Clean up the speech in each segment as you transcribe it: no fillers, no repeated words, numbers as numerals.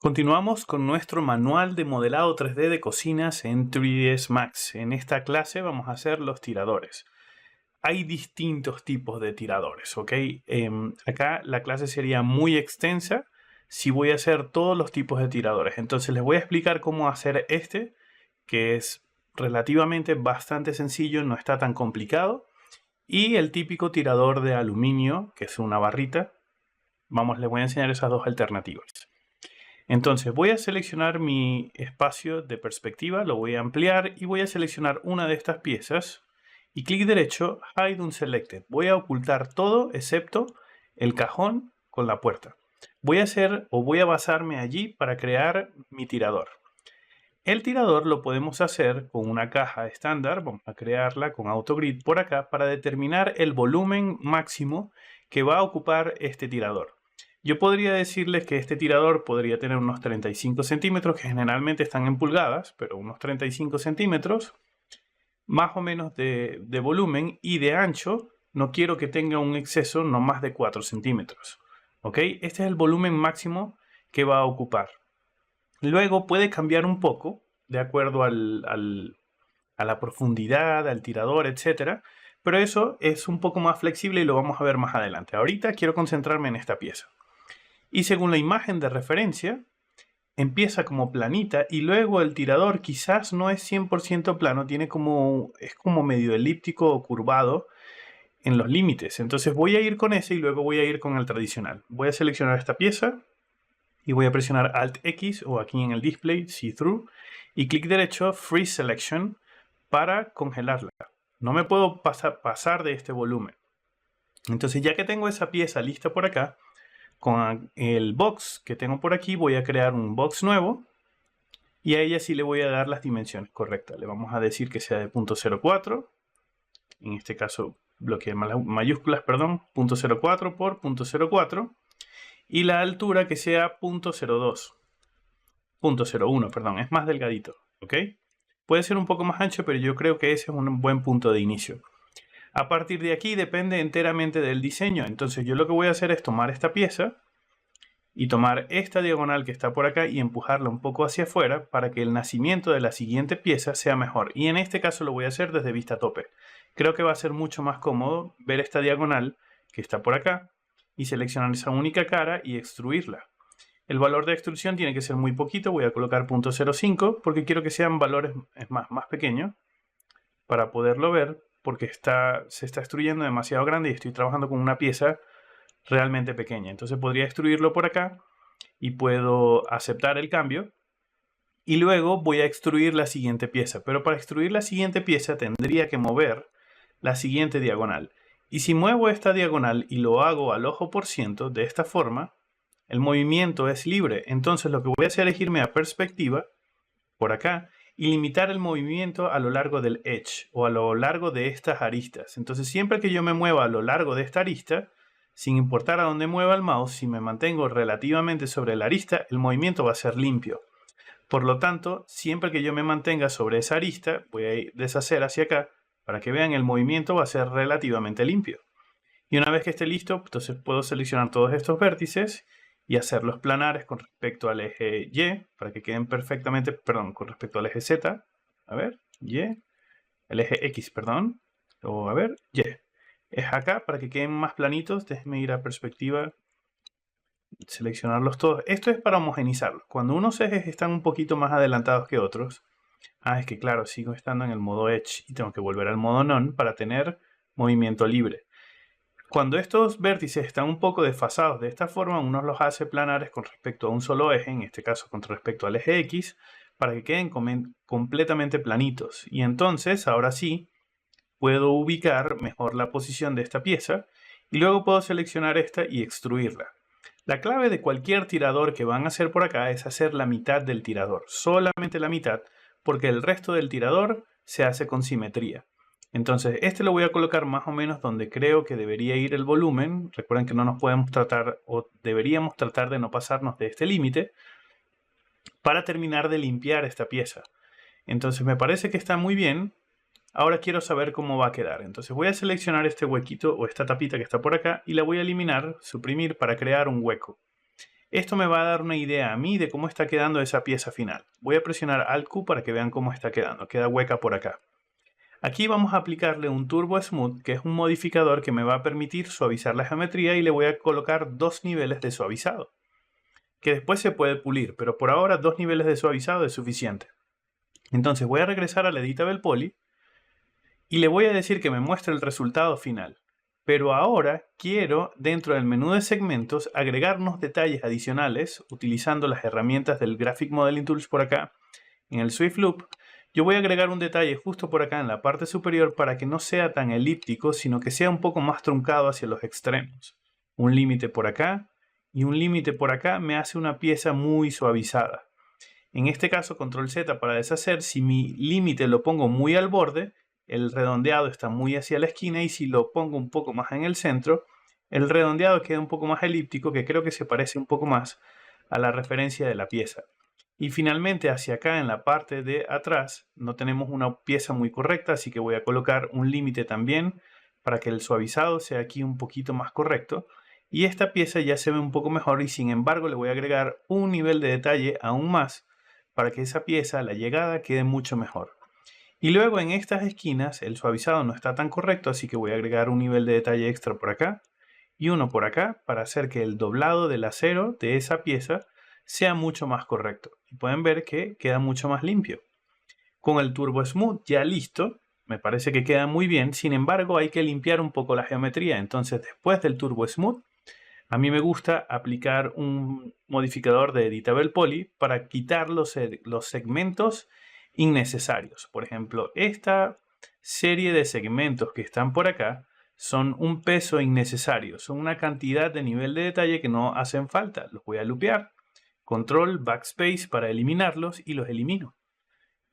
Continuamos con nuestro manual de modelado 3D de cocinas en 3ds Max. En esta clase vamos a hacer los tiradores. Hay distintos tipos de tiradores, ¿ok? Acá la clase sería muy extensa si voy a hacer todos los tipos de tiradores. Entonces les voy a explicar cómo hacer este, que es relativamente bastante sencillo, no está tan complicado. Y el típico tirador de aluminio, que es una barrita. Les voy a enseñar esas dos alternativas. Entonces voy a seleccionar mi espacio de perspectiva, lo voy a ampliar y voy a seleccionar una de estas piezas y clic derecho, Hide Unselected. Voy a ocultar todo excepto el cajón con la puerta. Voy a basarme allí para crear mi tirador. El tirador lo podemos hacer con una caja estándar, vamos a crearla con AutoGrid por acá para determinar el volumen máximo que va a ocupar este tirador. Yo podría decirles que este tirador podría tener unos 35 centímetros, que generalmente están en pulgadas, pero unos 35 centímetros, más o menos de volumen y de ancho. No quiero que tenga un exceso no más de 4 centímetros. ¿Ok? Este es el volumen máximo que va a ocupar. Luego puede cambiar un poco de acuerdo a la profundidad, al tirador, etc. Pero eso es un poco más flexible y lo vamos a ver más adelante. Ahorita quiero concentrarme en esta pieza. Y según la imagen de referencia, empieza como planita y luego el tirador quizás no es 100% plano, es como medio elíptico o curvado en los límites. Entonces voy a ir con ese y luego voy a ir con el tradicional. Voy a seleccionar esta pieza y voy a presionar Alt X o aquí en el display, See Through, y clic derecho, Freeze Selection, para congelarla. No me puedo pasar de este volumen. Entonces ya que tengo esa pieza lista por acá, con el box que tengo por aquí voy a crear un box nuevo y a ella sí le voy a dar las dimensiones correctas. Le vamos a decir que sea de 0.04, en este caso bloqueé mayúsculas, perdón, 0.04 por 0.04, y la altura que sea 0.02, 0.01, perdón, es más delgadito, ¿ok? Puede ser un poco más ancho, pero yo creo que ese es un buen punto de inicio. A partir de aquí depende enteramente del diseño. Entonces yo lo que voy a hacer es tomar esta pieza y tomar esta diagonal que está por acá y empujarla un poco hacia afuera para que el nacimiento de la siguiente pieza sea mejor. Y en este caso lo voy a hacer desde vista tope. Creo que va a ser mucho más cómodo ver esta diagonal que está por acá y seleccionar esa única cara y extruirla. El valor de extrusión tiene que ser muy poquito. Voy a colocar 0.05 porque quiero que sean valores más pequeños para poderlo ver, porque se está extruyendo demasiado grande y estoy trabajando con una pieza realmente pequeña. Entonces podría extruirlo por acá y puedo aceptar el cambio y luego voy a extruir la siguiente pieza. Pero para extruir la siguiente pieza tendría que mover la siguiente diagonal. Y si muevo esta diagonal y lo hago al ojo por ciento de esta forma, el movimiento es libre. Entonces lo que voy a hacer es irme a perspectiva por acá y limitar el movimiento a lo largo del edge o a lo largo de estas aristas. Entonces siempre que yo me mueva a lo largo de esta arista, sin importar a dónde mueva el mouse, si me mantengo relativamente sobre la arista, el movimiento va a ser limpio. Por lo tanto, siempre que yo me mantenga sobre esa arista, voy a deshacer hacia acá para que vean el movimiento va a ser relativamente limpio. Y una vez que esté listo, entonces puedo seleccionar todos estos vértices y hacerlos planares con respecto al eje Y, para que queden perfectamente, perdón, con respecto al eje Z, a ver, Y, el eje X, perdón, o a ver, Y. Es acá para que queden más planitos. Déjenme ir a perspectiva, seleccionarlos todos. Esto es para homogenizarlos. Cuando unos ejes están un poquito más adelantados que otros, es que claro, sigo estando en el modo Edge y tengo que volver al modo None para tener movimiento libre. Cuando estos vértices están un poco desfasados de esta forma, uno los hace planares con respecto a un solo eje, en este caso con respecto al eje X, para que queden completamente planitos. Y entonces, ahora sí, puedo ubicar mejor la posición de esta pieza y luego puedo seleccionar esta y extruirla. La clave de cualquier tirador que van a hacer por acá es hacer la mitad del tirador, solamente la mitad, porque el resto del tirador se hace con simetría. Entonces este lo voy a colocar más o menos donde creo que debería ir el volumen. Recuerden que no nos podemos tratar, o deberíamos tratar de no pasarnos de este límite para terminar de limpiar esta pieza. Entonces me parece que está muy bien. Ahora quiero saber cómo va a quedar. Entonces voy a seleccionar este huequito o esta tapita que está por acá y la voy a eliminar, suprimir para crear un hueco. Esto me va a dar una idea a mí de cómo está quedando esa pieza final. Voy a presionar Alt Q para que vean cómo está quedando. Queda hueca por acá. Aquí vamos a aplicarle un Turbo Smooth, que es un modificador que me va a permitir suavizar la geometría, y le voy a colocar 2 niveles de suavizado, que después se puede pulir, pero por ahora 2 niveles de suavizado es suficiente. Entonces voy a regresar al Editable Poly y le voy a decir que me muestre el resultado final. Pero ahora quiero, dentro del menú de segmentos, agregarnos detalles adicionales utilizando las herramientas del Graphic Modeling Tools por acá. En el Swift Loop, yo voy a agregar un detalle justo por acá en la parte superior para que no sea tan elíptico, sino que sea un poco más truncado hacia los extremos. Un límite por acá y un límite por acá me hace una pieza muy suavizada. En este caso, Control Z para deshacer. Si mi límite lo pongo muy al borde, el redondeado está muy hacia la esquina, y si lo pongo un poco más en el centro, el redondeado queda un poco más elíptico, que creo que se parece un poco más a la referencia de la pieza. Y finalmente hacia acá en la parte de atrás no tenemos una pieza muy correcta, así que voy a colocar un límite también para que el suavizado sea aquí un poquito más correcto. Y esta pieza ya se ve un poco mejor, y sin embargo le voy a agregar un nivel de detalle aún más para que esa pieza, la llegada, quede mucho mejor. Y luego en estas esquinas el suavizado no está tan correcto, así que voy a agregar un nivel de detalle extra por acá y uno por acá para hacer que el doblado del acero de esa pieza sea mucho más correcto. Y pueden ver que queda mucho más limpio. Con el Turbo Smooth ya listo, me parece que queda muy bien. Sin embargo, hay que limpiar un poco la geometría. Entonces, después del Turbo Smooth, a mí me gusta aplicar un modificador de Editable Poly para quitar los segmentos innecesarios. Por ejemplo, esta serie de segmentos que están por acá son un peso innecesario. Son una cantidad de nivel de detalle que no hacen falta. Los voy a lupear. Control Backspace para eliminarlos, y los elimino.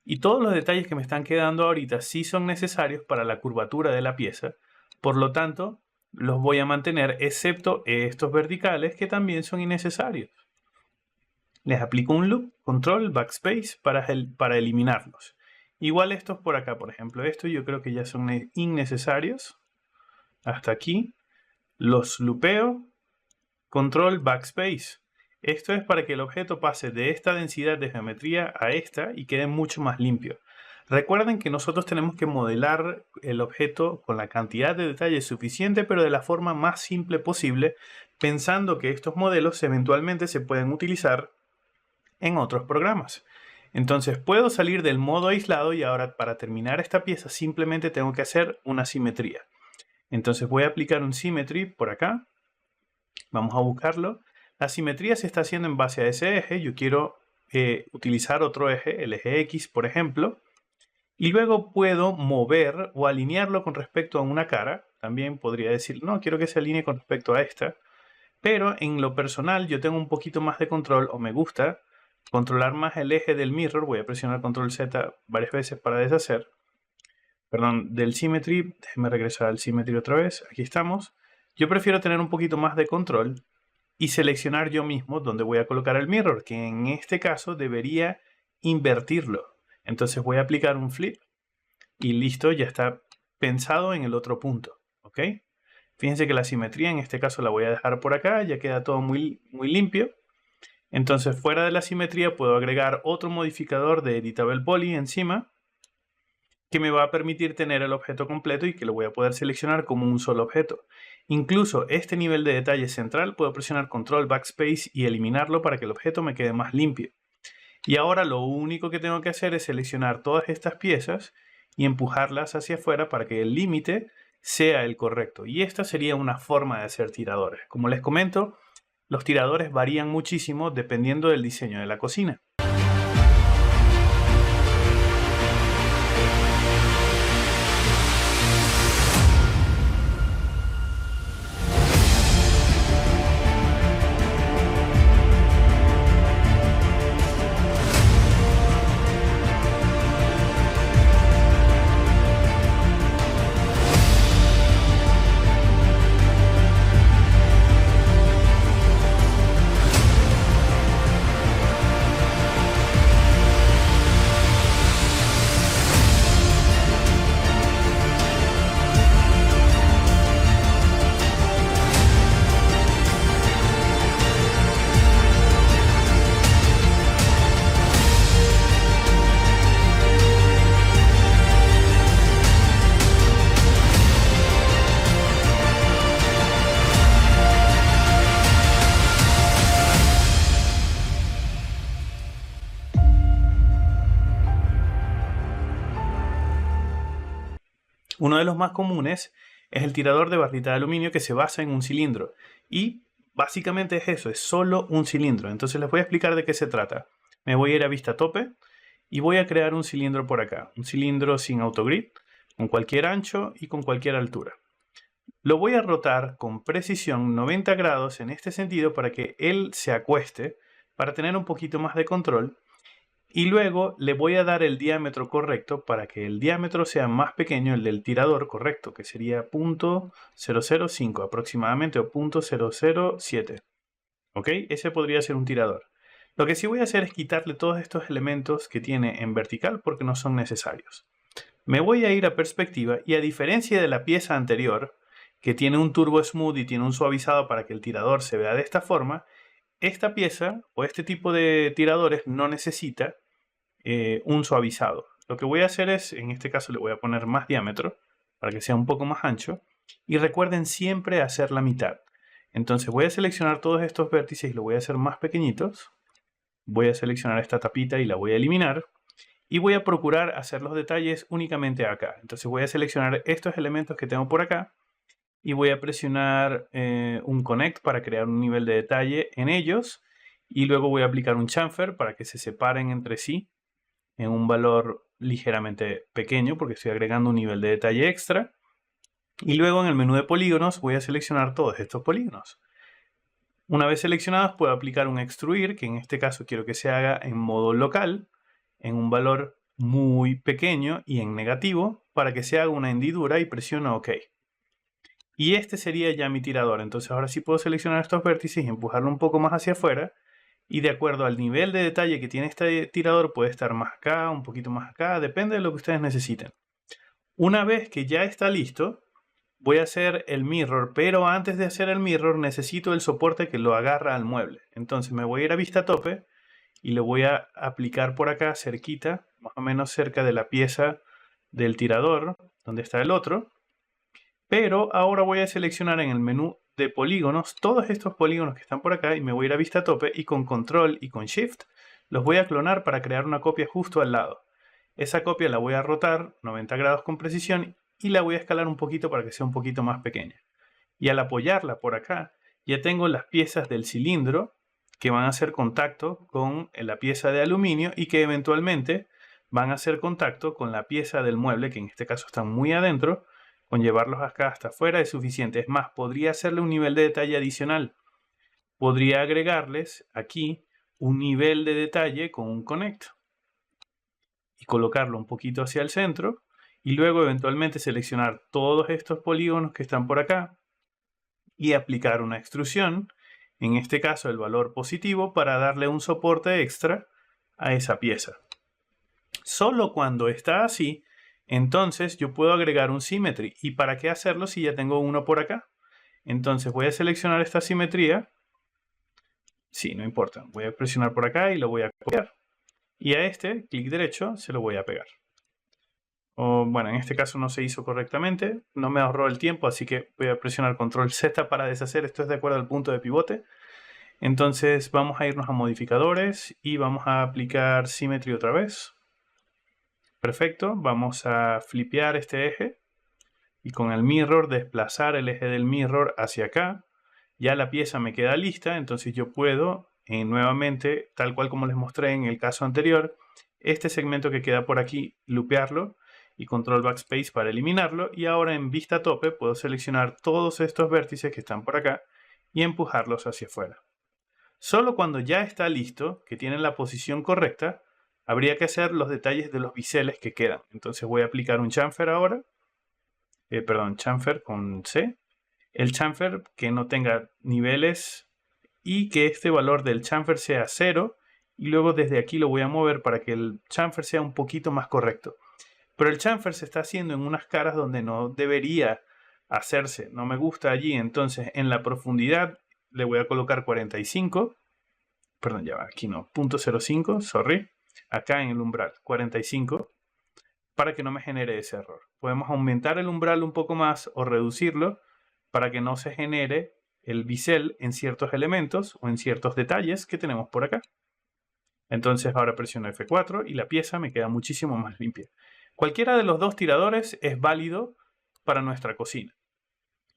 Y todos los detalles que me están quedando ahorita sí son necesarios para la curvatura de la pieza. Por lo tanto, los voy a mantener, excepto estos verticales que también son innecesarios. Les aplico un loop, Control Backspace para eliminarlos. Igual estos por acá, por ejemplo, estos yo creo que ya son innecesarios. Hasta aquí. Los lupeo, Control Backspace. Esto es para que el objeto pase de esta densidad de geometría a esta y quede mucho más limpio. Recuerden que nosotros tenemos que modelar el objeto con la cantidad de detalle suficiente, pero de la forma más simple posible, pensando que estos modelos eventualmente se pueden utilizar en otros programas. Entonces puedo salir del modo aislado, y ahora para terminar esta pieza simplemente tengo que hacer una simetría. Entonces voy a aplicar un Symmetry por acá. Vamos a buscarlo. La simetría se está haciendo en base a ese eje. Yo quiero utilizar otro eje, el eje X, por ejemplo. Y luego puedo mover o alinearlo con respecto a una cara. También podría decir, no, quiero que se alinee con respecto a esta. Pero en lo personal yo tengo un poquito más de control, o me gusta controlar más el eje del mirror. Voy a presionar Control Z varias veces para deshacer. Perdón, del Symmetry. Déjenme regresar al Symmetry otra vez. Aquí estamos. Yo prefiero tener un poquito más de control y seleccionar yo mismo dónde voy a colocar el mirror, que en este caso debería invertirlo. Entonces voy a aplicar un flip y listo, ya está pensado en el otro punto. ¿Ok? Fíjense que la simetría en este caso la voy a dejar por acá, ya queda todo muy limpio. Entonces fuera de la simetría puedo agregar otro modificador de Editable Poly encima, que me va a permitir tener el objeto completo y que lo voy a poder seleccionar como un solo objeto. Incluso este nivel de detalle central puedo presionar Control Backspace y eliminarlo para que el objeto me quede más limpio. Y ahora lo único que tengo que hacer es seleccionar todas estas piezas y empujarlas hacia afuera para que el límite sea el correcto. Y esta sería una forma de hacer tiradores. Como les comento, los tiradores varían muchísimo dependiendo del diseño de la cocina. Uno de los más comunes es el tirador de barrita de aluminio, que se basa en un cilindro. Y básicamente es eso, es solo un cilindro. Entonces les voy a explicar de qué se trata. Me voy a ir a vista tope y voy a crear un cilindro por acá. Un cilindro sin autogrid, con cualquier ancho y con cualquier altura. Lo voy a rotar con precisión 90 grados en este sentido para que él se acueste, para tener un poquito más de control. Y luego le voy a dar el diámetro correcto para que el diámetro sea más pequeño, el del tirador correcto, que sería 0.005 aproximadamente o 0.007. ¿Ok? Ese podría ser un tirador. Lo que sí voy a hacer es quitarle todos estos elementos que tiene en vertical porque no son necesarios. Me voy a ir a perspectiva y, a diferencia de la pieza anterior, que tiene un turbo smooth y tiene un suavizado para que el tirador se vea de esta forma, esta pieza o este tipo de tiradores no necesita un suavizado. Lo que voy a hacer es, en este caso le voy a poner más diámetro para que sea un poco más ancho, y recuerden siempre hacer la mitad. Entonces voy a seleccionar todos estos vértices y los voy a hacer más pequeñitos. Voy a seleccionar esta tapita y la voy a eliminar. Y voy a procurar hacer los detalles únicamente acá. Entonces voy a seleccionar estos elementos que tengo por acá y voy a presionar un connect para crear un nivel de detalle en ellos. Y luego voy a aplicar un chamfer para que se separen entre sí en un valor ligeramente pequeño porque estoy agregando un nivel de detalle extra. Y luego en el menú de polígonos voy a seleccionar todos estos polígonos. Una vez seleccionados puedo aplicar un extruir, que en este caso quiero que se haga en modo local, en un valor muy pequeño y en negativo, para que se haga una hendidura, y presiono OK. Y este sería ya mi tirador. Entonces ahora sí puedo seleccionar estos vértices y empujarlo un poco más hacia afuera. Y de acuerdo al nivel de detalle que tiene este tirador, puede estar más acá, un poquito más acá, depende de lo que ustedes necesiten. Una vez que ya está listo, voy a hacer el mirror, pero antes de hacer el mirror necesito el soporte que lo agarra al mueble. Entonces me voy a ir a vista tope y lo voy a aplicar por acá cerquita, más o menos cerca de la pieza del tirador, donde está el otro. Pero ahora voy a seleccionar en el menú de polígonos todos estos polígonos que están por acá y me voy a ir a vista tope y con control y con shift los voy a clonar para crear una copia justo al lado. Esa copia la voy a rotar 90 grados con precisión y la voy a escalar un poquito para que sea un poquito más pequeña. Y al apoyarla por acá ya tengo las piezas del cilindro que van a hacer contacto con la pieza de aluminio y que eventualmente van a hacer contacto con la pieza del mueble, que en este caso están muy adentro. Con llevarlos acá hasta afuera es suficiente. Es más, podría hacerle un nivel de detalle adicional. Podría agregarles aquí un nivel de detalle con un connect y colocarlo un poquito hacia el centro y luego eventualmente seleccionar todos estos polígonos que están por acá y aplicar una extrusión, en este caso el valor positivo, para darle un soporte extra a esa pieza. Solo cuando está así, entonces yo puedo agregar un symmetry. ¿Y para qué hacerlo si ya tengo uno por acá? Entonces voy a seleccionar esta simetría. Sí, no importa. Voy a presionar por acá y lo voy a copiar. Y a este, clic derecho, se lo voy a pegar. Bueno, en este caso no se hizo correctamente. No me ahorró el tiempo, así que voy a presionar control Z para deshacer. Esto es de acuerdo al punto de pivote. Entonces vamos a irnos a modificadores y vamos a aplicar symmetry otra vez. Perfecto, vamos a flipear este eje y con el mirror desplazar el eje del mirror hacia acá. Ya la pieza me queda lista, entonces yo puedo nuevamente, tal cual como les mostré en el caso anterior, este segmento que queda por aquí, lupearlo y control backspace para eliminarlo. Y ahora en vista tope puedo seleccionar todos estos vértices que están por acá y empujarlos hacia afuera. Solo cuando ya está listo, que tienen la posición correcta, habría que hacer los detalles de los biseles que quedan. Entonces voy a aplicar un chamfer ahora. Chamfer con C. El chamfer que no tenga niveles y que este valor del chamfer sea 0. Y luego desde aquí lo voy a mover para que el chamfer sea un poquito más correcto. Pero el chamfer se está haciendo en unas caras donde no debería hacerse. No me gusta allí. Entonces en la profundidad le voy a colocar 45. Perdón, ya va, aquí no. 0.05, sorry. Acá en el umbral, 45, para que no me genere ese error. Podemos aumentar el umbral un poco más o reducirlo para que no se genere el bisel en ciertos elementos o en ciertos detalles que tenemos por acá. Entonces ahora presiono F4 y la pieza me queda muchísimo más limpia. Cualquiera de los dos tiradores es válido para nuestra cocina.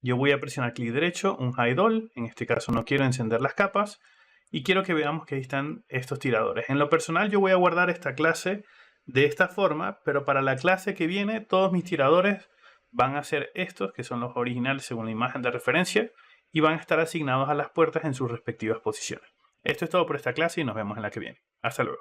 Yo voy a presionar clic derecho, un hide all, en este caso no quiero encender las capas, y quiero que veamos que ahí están estos tiradores. En lo personal yo voy a guardar esta clase de esta forma, pero para la clase que viene todos mis tiradores van a ser estos, que son los originales según la imagen de referencia, y van a estar asignados a las puertas en sus respectivas posiciones. Esto es todo por esta clase y nos vemos en la que viene. Hasta luego.